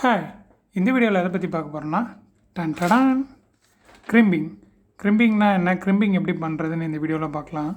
Hi, இந்த வீடியோவில் எதை பற்றி பார்க்க போகிறோன்னா டடான் கிரிம்பிங். கிரிம்பிங்னா என்ன, கிரிம்பிங் எப்படி பண்ணுறதுன்னு இந்த வீடியோவில் பார்க்கலாம்.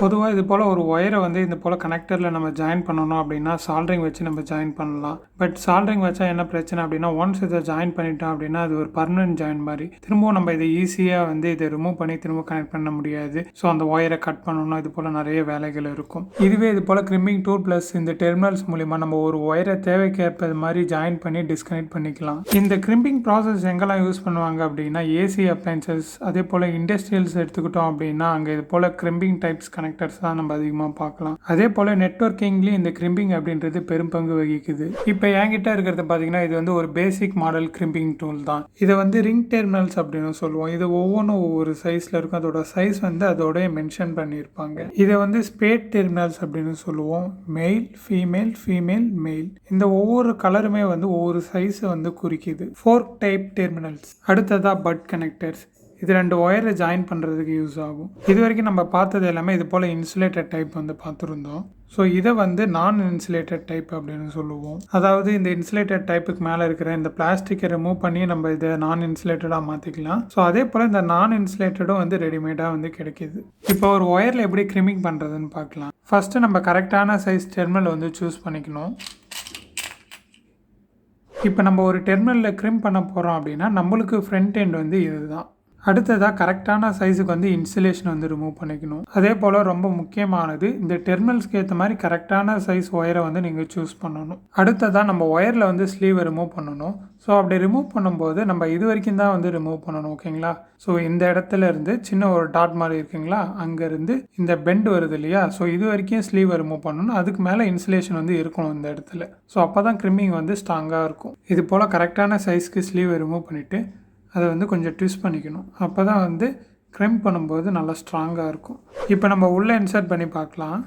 பொதுவாக இது போல் ஒரு ஒயரை இது போல் கனெக்டரில் நம்ம ஜாயின் பண்ணணும் அப்படின்னா சால்ட்ரிங் வச்சு நம்ம ஜாயின் பண்ணலாம். பட் சால்ட்ரிங் வச்சா என்ன பிரச்சனை அப்படின்னா, ஒன்ஸ் இதை ஜாயின் பண்ணிட்டோம் அப்படின்னா அது ஒரு பர்மனன்ட் ஜாயின் மாதிரி. திரும்பவும் நம்ம இதை ஈஸியாக இதை ரிமூவ் பண்ணி திரும்ப கனெக்ட் பண்ண முடியாது. ஸோ அந்த ஒயரை கட் பண்ணணும், இது போல் நிறைய வேலைகள் இருக்கும். இதுவே இது போல் கிரிம்பிங் டூல் ப்ளஸ் இந்த டெர்மினல்ஸ் மூலிமா நம்ம ஒரு ஒயரை தேவைக்கேற்ப மாதிரி ஜாயின் பண்ணி டிஸ்கனெக்ட் பண்ணிக்கலாம். இந்த கிரிம்பிங் ப்ராசஸ் எங்கெல்லாம் யூஸ் பண்ணுவாங்க அப்படின்னா, ஏசி அப்ளைன்சஸ், அதே போல் இண்டஸ்ட்ரியல்ஸ் எடுத்துக்கிட்டோம் அப்படின்னா அங்கே இது போல் கிரிம்பிங் டைப்ஸ் கனெக்டர்ஸ் தான் நம்ம அதிகமாக பார்க்கலாம். அதே போல் நெட்வொர்க்கிங்லேயும் இந்த கிரிம்பிங் அப்படின்றது பெரும் பங்கு வகிக்குது. இப்போ என்கிட்ட இருக்கிறத பார்த்தீங்கன்னா இது ஒரு பேசிக் மாடல் கிரிம்பிங் டூல் தான். இதை ரிங் டெர்மினல்ஸ் அப்படின்னு சொல்லுவோம். இது ஒவ்வொன்றும் ஒவ்வொரு சைஸில் இருக்கும். அதோட சைஸ் அதோட மென்ஷன் பண்ணியிருப்பாங்க. இதை ஸ்பேட் டெர்மினல்ஸ் அப்படின்னு சொல்லுவோம். Mail, female, female, mail. இந்த ஒவ்வொரு கலருமே ஒவ்வொரு சைஸை குறிக்குது. Fork type terminals. அடுத்ததாக பட் கனெக்டர்ஸ். இது ரெண்டு ஒயரை ஜாயின் பண்ணுறதுக்கு யூஸ் ஆகும். இது வரைக்கும் நம்ம பார்த்தது எல்லாமே இது போல் இன்சுலேட்டட் டைப் பார்த்துருந்தோம். ஸோ இதை நான் இன்சுலேட்டட் டைப் அப்படின்னு சொல்லுவோம். அதாவது இந்த இன்சுலேட்டட் டைப்புக்கு மேலே இருக்கிற இந்த பிளாஸ்டிக்கை ரிமூவ் பண்ணி நம்ம இதை நான் இன்சுலேட்டடாக மாற்றிக்கலாம். ஸோ அதே போல் இந்த நான் இன்சுலேட்டடும் ரெடிமேடாக கிடைக்கிது. இப்போ ஒரு ஒயரில் எப்படி கிரிமிங் பண்ணுறதுன்னு பார்க்கலாம். ஃபஸ்ட்டு நம்ம கரெக்டான சைஸ் டெர்மினல் சூஸ் பண்ணிக்கணும். இப்போ நம்ம ஒரு டெர்மினலில் கிரிம் பண்ண போகிறோம் அப்படின்னா நம்மளுக்கு ஃப்ரண்ட் எண்ட் இதுதான். அடுத்ததாக கரெக்டான சைஸுக்கு இன்சுலேஷன் ரிமூவ் பண்ணிக்கணும். அதே போல் ரொம்ப முக்கியமானது, இந்த டெர்மினல்ஸ்க்கு ஏற்ற மாதிரி கரெக்டான சைஸ் ஒயரை நீங்கள் சூஸ் பண்ணணும். அடுத்ததாக நம்ம ஒயரில் ஸ்லீவை ரிமூவ் பண்ணணும். ஸோ அப்படி ரிமூவ் பண்ணும்போது நம்ம இது வரைக்கும் தான் ரிமூவ் பண்ணணும், ஓகேங்களா? ஸோ இந்த இடத்துல இருந்து சின்ன ஒரு டாட் மாதிரி இருக்குங்களா, அங்கேருந்து இந்த பெண்ட் வருது இல்லையா, ஸோ இது வரைக்கும் ஸ்லீவை ரிமூவ் பண்ணணும். அதுக்கு மேலே இன்சுலேஷன் இருக்கணும் இந்த இடத்துல. ஸோ அப்போ தான் கிரிமிங் ஸ்ட்ராங்காக இருக்கும். இது போல் கரெக்டான சைஸ்க்கு ஸ்லீவை ரிமூவ் பண்ணிவிட்டு அதை கொஞ்சம் ட்விஸ்ட் பண்ணிக்கணும். அப்போ தான் கிரிம்ப் பண்ணும்போது நல்லா ஸ்ட்ராங்காக இருக்கும். இப்போ நம்ம உள்ளே இன்சர்ட் பண்ணி பார்க்கலாம்.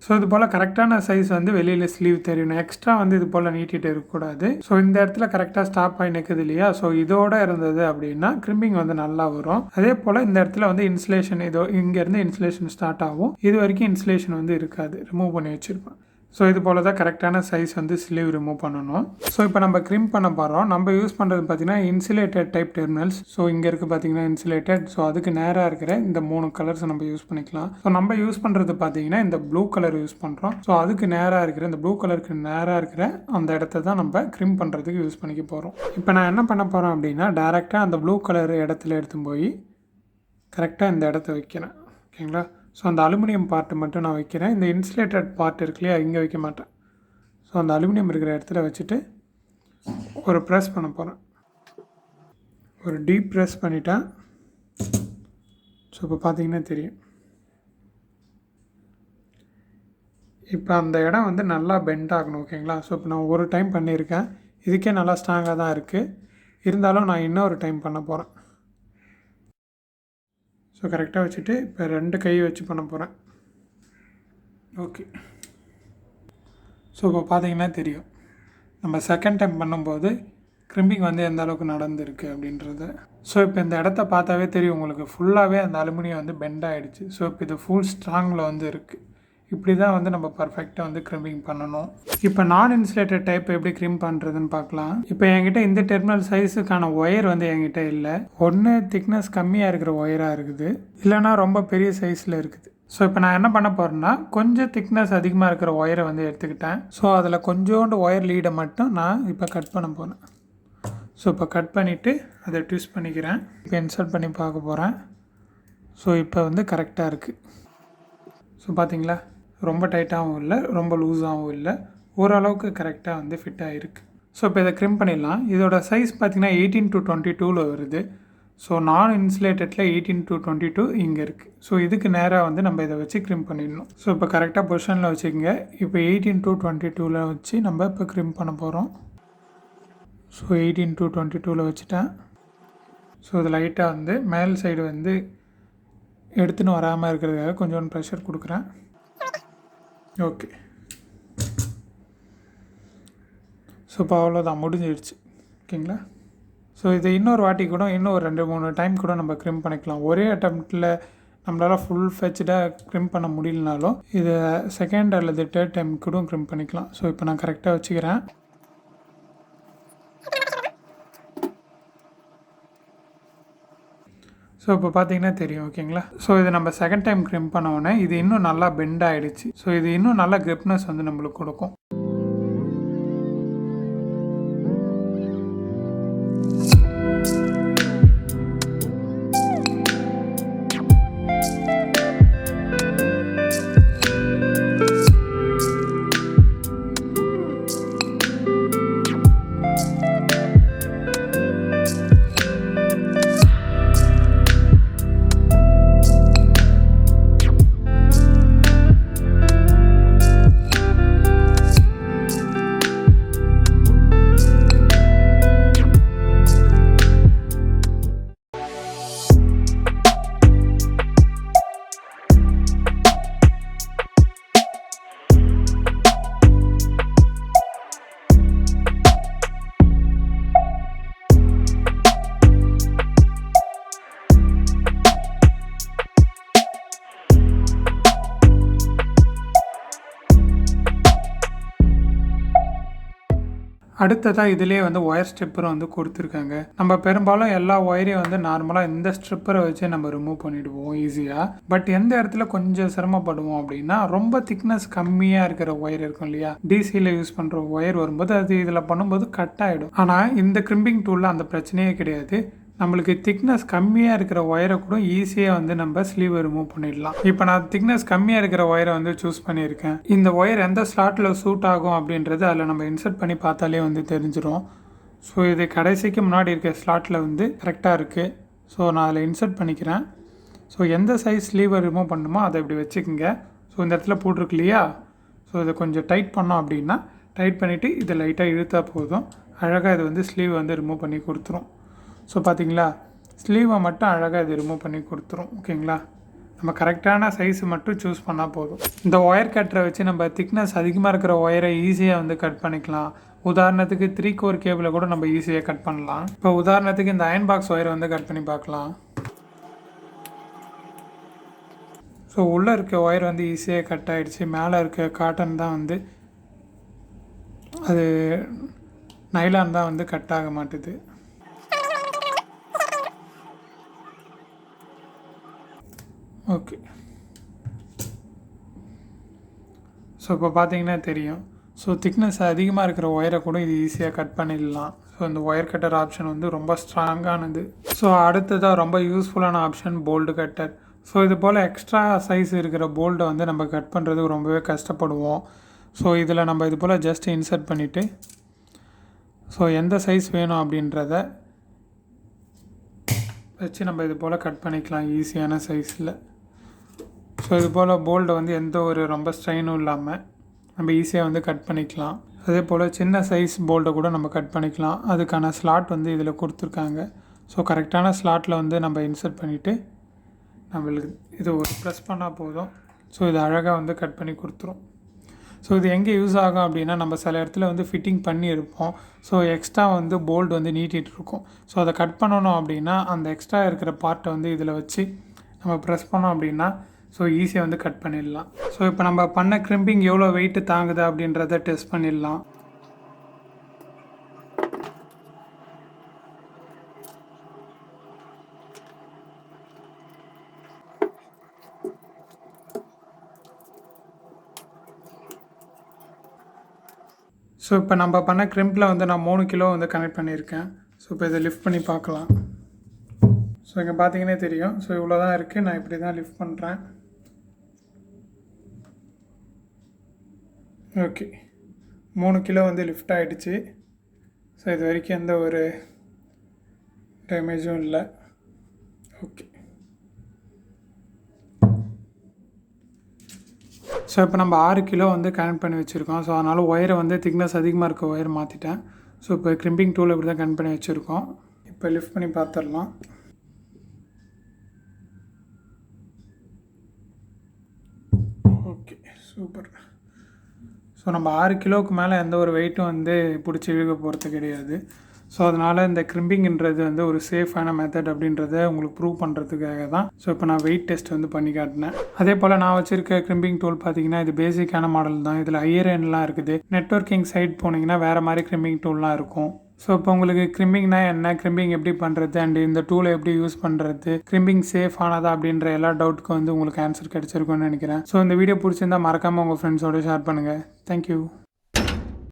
ஸோ இது போல் கரெக்டான சைஸ் வெளியில் ஸ்லீவ் தெரியணும். எக்ஸ்ட்ரா இது போல் நீட்டிகிட்டு இருக்கக்கூடாது. ஸோ இந்த இடத்துல கரெக்டாக ஸ்டாப் ஆகி நிற்குது இல்லையா, ஸோ இதோடு இருந்தது அப்படின்னா கிரிம்பிங் நல்லா வரும். அதே போல் இந்த இடத்துல இன்சுலேஷன் இங்கேருந்து இன்சுலேஷன் ஸ்டார்ட் ஆகும். இது வரைக்கும் இன்சுலேஷன் இருக்காது, ரிமூவ் பண்ணி வச்சுருப்பேன். ஸோ இது போல் தான் கரெக்டான சைஸ் ஸ்லீவ் ரிமூவ் பண்ணணும். ஸோ இப்போ நம்ம கிரிம்ப் பண்ண போகிறோம். நம்ம யூஸ் பண்ணுறது பார்த்திங்கன்னா இன்சுலேட்டட் டைப் டெர்மினல்ஸ். ஸோ இங்கே இருக்குது பார்த்திங்கன்னா இன்சுலேட்டட். ஸோ அதுக்கு நேராக இருக்கிற இந்த 3 கலர்ஸ் நம்ம யூஸ் பண்ணிக்கலாம். ஸோ நம்ம யூஸ் பண்ணுறது பார்த்திங்கன்னா இந்த ப்ளூ கலர் யூஸ் பண்ணுறோம். ஸோ அதுக்கு நேராக இருக்கிற இந்த ப்ளூ கலருக்கு நேராக இருக்கிற அந்த இடத்த தான் நம்ம கிரிம்ப் பண்ணுறதுக்கு யூஸ் பண்ணிக்க போகிறோம். இப்போ நான் என்ன பண்ண போகிறேன் அப்படின்னா, டேரெக்டாக அந்த ப்ளூ கலர் இடத்துல எடுத்து போய் கரெக்டாக இந்த இடத்த வைக்கிறேன், ஓகேங்களா? ஸோ அந்த அலுமினியம் பார்ட்டு மட்டும் நான் வைக்கிறேன். இந்த இன்சுலேட்டட் பார்ட் இருக்கு இல்லையா, இங்கே வைக்க மாட்டேன். ஸோ அந்த அலுமினியம் இருக்கிற இடத்துல வச்சுட்டு ஒரு ப்ரெஸ் பண்ண போகிறேன். ஒரு டீப் ப்ரெஸ் பண்ணிட்டேன். ஸோ இப்போ பார்த்தீங்கன்னா தெரியும். இப்போ அந்த இடம் நல்லா பெண்ட் ஆகணும், ஓகேங்களா? ஸோ இப்போ நான் ஒரு டைம் பண்ணியிருக்கேன். இதுக்கே நல்லா ஸ்ட்ராங்காக தான் இருக்குது. இருந்தாலும் நான் இன்னொரு டைம் பண்ண போகிறேன். ஸோ கரெக்டாக வச்சுட்டு இப்போ 2 கை வச்சு பண்ண போகிறேன். ஓகே. ஸோ இப்போ பார்த்தீங்கன்னா தெரியும், நம்ம செகண்ட் டைம் பண்ணும்போது கிரிம்பிங் எந்த அளவுக்கு நடந்திருக்கு அப்படின்றது. ஸோ இப்போ இந்த இடத்த பார்த்தாவே தெரியும் உங்களுக்கு, ஃபுல்லாகவே அந்த அலுமினியம் பெண்ட் ஆகிடுச்சு. ஸோ இப்போ இது ஃபுல் ஸ்ட்ராங்கில் இருக்குது. இப்படி தான் நம்ம பர்ஃபெக்டாக கிரிம்பிங் பண்ணணும். இப்போ நான் இன்சுலேட்டட் டைப் எப்படி கிரிம் பண்ணுறதுன்னு பார்க்கலாம். இப்போ என்கிட்ட இந்த டெர்மினல் சைஸுக்கான ஒயர் என்கிட்ட இல்லை. ஒன்று திக்னஸ் கம்மியாக இருக்கிற ஒயராக இருக்குது, இல்லைனா ரொம்ப பெரிய சைஸில் இருக்குது. ஸோ இப்போ நான் என்ன பண்ண போகிறேன்னா, கொஞ்சம் திக்னஸ் அதிகமாக இருக்கிற ஒயரை எடுத்துக்கிட்டேன். ஸோ அதில் கொஞ்சோண்டு ஒயர் லீடை மட்டும் நான் இப்போ கட் பண்ண போகிறேன். ஸோ இப்போ கட் பண்ணிவிட்டு அதை ட்விஸ்ட் பண்ணிக்கிறேன். இப்போ இன்சர்ட் பண்ணி பார்க்க போகிறேன். ஸோ இப்போ கரெக்டாக இருக்குது. ஸோ பார்த்தீங்களா, ரொம்ப டைட்டாகவும் இல்லை, ரொம்ப லூஸாகவும் இல்லை, ஓரளவுக்கு கரெக்டாக ஃபிட் ஆகிருக்கு. ஸோ இப்போ இதை கிரிம் பண்ணிடலாம். இதோட சைஸ் பார்த்திங்கன்னா 18-22 வருது. ஸோ நான் இன்சுலேட்டடில் 18-22 இங்கே இருக்குது. ஸோ இதுக்கு நேராக நம்ம இதை வச்சு கிரிம் பண்ணிடணும். ஸோ இப்போ கரெக்டாக பொசிஷனில் வச்சுக்கோங்க. இப்போ 18-22 வச்சு நம்ம இப்போ கிரிம் பண்ண போகிறோம். ஸோ 18-22 வச்சுட்டேன். ஸோ இது லைட்டாக மேல் சைடு எடுத்துன்னு வராமல் இருக்கிறதுக்காக கொஞ்சோண்டு ப்ரெஷர் கொடுக்குறேன். ஓகே. ஸோ இப்போ அவ்வளோதான், முடிஞ்சிடுச்சு, ஓகேங்களா? ஸோ இதை இன்னொரு வாட்டி கூட இன்னும் 2-3 டைம் கூட நம்ம கிரிம் பண்ணிக்கலாம். ஒரே அட்டம்ப்டில் நம்மளால் ஃபுல் ஃபெச்சாக க்ரிம்ப் பண்ண முடியலனாலும் இதை செகண்ட் அல்லது தேர்ட் டைம் கூட க்ரிம்ப் பண்ணிக்கலாம். ஸோ இப்போ நான் கரெக்டாக வச்சுக்கிறேன். ஸோ இப்போ பார்த்தீங்கன்னா தெரியும் ஓகேங்களா. ஸோ இது நம்ம செகண்ட் டைம் க்ரிம்ப் பண்ண உடனே இது இன்னும் நல்லா பெண்ட் ஆகிடுச்சு. ஸோ இது இன்னும் நல்லா கிரிப்னஸ் வந்து நம்மளுக்கு கொடுக்கும். அடுத்ததாக இதிலே வந்து ஒயர் ஸ்ட்ரிப்பரை வந்து கொடுத்துருக்காங்க. நம்ம பெரும்பாலும் எல்லா ஒயரையும் வந்து நார்மலாக இந்த ஸ்ட்ரிப்பரை வச்சு நம்ம ரிமூவ் பண்ணிவிடுவோம் ஈஸியாக. பட் எந்த இடத்துல கொஞ்சம் சிரமப்படுவோம் அப்படின்னா ரொம்ப திக்னஸ் கம்மியாக இருக்கிற ஒயர் இருக்கும் இல்லையா, டிசியில் யூஸ் பண்ணுற ஒயர் வரும்போது அது இதில் பண்ணும்போது கட் ஆகிடும். ஆனால் இந்த கிரிம்பிங் டூலில் அந்த பிரச்சனையே கிடையாது. நம்மளுக்கு திக்னஸ் கம்மியாக இருக்கிற ஒயரை கூட ஈஸியாக வந்து நம்ம ஸ்லீவை ரிமூவ் பண்ணிடலாம். இப்போ நான் திக்னஸ் கம்மியாக இருக்கிற ஒயரை வந்து சூஸ் பண்ணியிருக்கேன். இந்த ஒயர் எந்த ஸ்லாட்டில் சூட் ஆகும் அப்படின்றது அதில் நம்ம இன்சர்ட் பண்ணி பார்த்தாலே வந்து தெரிஞ்சிடும். ஸோ இது கடைசிக்கு முன்னாடி இருக்க ஸ்லாட்டில் வந்து கரெக்டாக இருக்குது. ஸோ நான் அதில் இன்சர்ட் பண்ணிக்கிறேன். ஸோ எந்த சைஸ் ஸ்லீவை ரிமூவ் பண்ணணுமோ அதை இப்படி வச்சுக்கோங்க. ஸோ இந்த இடத்துல போட்டிருக்கு இல்லையா, ஸோ இதை கொஞ்சம் டைட் பண்ணோம் அப்படின்னா டைட் பண்ணிவிட்டு இதை லைட்டாக இழுத்தா போதும். அழகாக இது வந்து ஸ்லீவ் வந்து ரிமூவ் பண்ணி கொடுத்துரும். ஸோ பார்த்தீங்களா, ஸ்லீவை மட்டும் அழகாக இது ரிமூவ் பண்ணி கொடுத்துரும். ஓகேங்களா, நம்ம கரெக்டான சைஸு மட்டும் சூஸ் பண்ணால் போதும். இந்த ஒயர் கட்டரை வச்சு நம்ம திக்னஸ் அதிகமாக இருக்கிற ஒயரை ஈஸியாக வந்து கட் பண்ணிக்கலாம். உதாரணத்துக்கு 3 கோர் கேபிளை கூட நம்ம ஈஸியாக கட் பண்ணலாம். இப்போ உதாரணத்துக்கு இந்த அயன் பாக்ஸ் ஒயரை வந்து கட் பண்ணி பார்க்கலாம். ஸோ உள்ளே இருக்க ஒயர் வந்து ஈஸியாக கட் ஆகிடுச்சு. மேலே இருக்க காட்டன் தான் வந்து அது நைலான் தான் வந்து கட் ஆக மாட்டுது. ஓகே, ஸோ இப்போ பார்த்தீங்கன்னா தெரியும். ஸோ திக்னஸ் அதிகமாக இருக்கிற ஒயரை கூட இது ஈஸியாக கட் பண்ணிடலாம். ஸோ இந்த ஒயர் கட்டர் ஆப்ஷன் வந்து ரொம்ப ஸ்ட்ராங்கானது. ஸோ அடுத்ததாக ரொம்ப யூஸ்ஃபுல்லான ஆப்ஷன் போல்டு கட்டர். ஸோ இது போல் எக்ஸ்ட்ரா சைஸ் இருக்கிற போல்டை வந்து நம்ம கட் பண்ணுறதுக்கு ரொம்பவே கஷ்டப்படுவோம். ஸோ இதில் நம்ம இது போல் ஜஸ்ட் இன்சர்ட் பண்ணிவிட்டு ஸோ எந்த சைஸ் வேணும் அப்படின்றத வச்சு நம்ம இது போல் கட் பண்ணிக்கலாம் ஈஸியான சைஸில். ஸோ இது போல் போல்டை வந்து எந்த ஒரு ரொம்ப ஸ்ட்ரெயினும் இல்லாமல் நம்ம ஈஸியாக வந்து கட் பண்ணிக்கலாம். அதே போல் சின்ன சைஸ் போல்டை கூட நம்ம கட் பண்ணிக்கலாம். அதுக்கான ஸ்லாட் வந்து இதில் கொடுத்துருக்காங்க. ஸோ கரெக்டான ஸ்லாட்டில் வந்து நம்ம இன்சர்ட் பண்ணிவிட்டு நம்மளுக்கு இது ஒரு ப்ரெஸ் பண்ணால் போதும். ஸோ இது அழகாக வந்து கட் பண்ணி கொடுத்துரும். ஸோ இது எங்கே யூஸ் ஆகும் அப்படின்னா, நம்ம சில இடத்துல வந்து ஃபிட்டிங் பண்ணி இருப்போம். ஸோ எக்ஸ்ட்ரா வந்து போல்டு வந்து நீட்டிகிட்டு இருக்கும். ஸோ அதை கட் பண்ணணும் அப்படின்னா அந்த எக்ஸ்ட்ரா இருக்கிற பார்ட்டை வந்து இதில் வச்சு நம்ம ப்ரெஸ் பண்ணோம் அப்படின்னா ஸோ ஈஸியாக வந்து கட் பண்ணிடலாம். ஸோ இப்போ நம்ம பண்ண கிரிம்பிங் எவ்வளோ வெயிட்டு தாங்குது அப்படின்றத டெஸ்ட் பண்ணிடலாம். ஸோ இப்போ நம்ம பண்ண கிரிம்பில் வந்து நான் 3 கிலோ வந்து கனெக்ட் பண்ணியிருக்கேன். ஸோ இப்போ இதை லிஃப்ட் பண்ணி பார்க்கலாம். ஸோ இங்கே பார்த்தீங்கன்னா தெரியும். ஸோ இவ்வளோ தான் இருக்குது. நான் இப்படி தான் லிஃப்ட் பண்ணுறேன். ஓகே, 3 கிலோ வந்து லிஃப்ட் ஆகிடுச்சு. ஸோ இது வரைக்கும் எந்த ஒரு டேமேஜும் இல்லை. ஓகே, ஸோ இப்போ நம்ம 6 கிலோ வந்து கனெக்ட் பண்ணி வச்சுருக்கோம். ஸோ அதனால் ஒயரை வந்து திக்னஸ் அதிகமாக இருக்க ஒயரை மாற்றிட்டேன். ஸோ இப்போ கிரிம்பிங் டூல் இப்படி தான் கனெக்ட் பண்ணி வச்சுருக்கோம். இப்போ லிஃப்ட் பண்ணி பார்த்துடலாம். Okay, super. ஸோ நம்ம 6 கிலோவுக்கு மேலே எந்த ஒரு வெயிட்டும் வந்து பிடிச்சி இழுக்க போகிறது கிடையாது. ஸோ அதனால் இந்த கிரிம்பிங்ன்றது வந்து ஒரு சேஃபான மெத்தட் அப்படின்றத உங்களுக்கு ப்ரூவ் பண்ணுறதுக்காக தான். ஸோ இப்போ நான் வெயிட் டெஸ்ட் வந்து பண்ணி காட்டினேன். அதே போல் நான் வச்சுருக்க கிரிம்பிங் டூல் பார்த்தீங்கன்னா இது பேசிக்கான மாடல் தான். இதில் ஹையர் எண்ட்லாம் இருக்குது. நெட்வொர்க்கிங் சைட் போனீங்கன்னா வேறு மாதிரி கிரிம்பிங் டூல்லாம் இருக்கும். ஸோ இப்போ உங்களுக்கு கிரிம்பிங்னா என்ன, கிரிம்பிங் எப்படி பண்ணுறது அண்ட் இந்த டூலை எப்படி யூஸ் பண்ணுறது, கிரிம்பிங் சேஃப் ஆனதா அப்படின்ற எல்லா டவுட்டுக்கும் வந்து உங்களுக்கு ஆன்சர் கிடச்சிருக்கும்னு நினைக்கிறேன். ஸோ இந்த வீடியோ பிடிச்சிருந்தா மறக்காமல் உங்கள் ஃப்ரெண்ட்ஸோடு ஷேர் பண்ணுங்கள். தேங்க்யூ.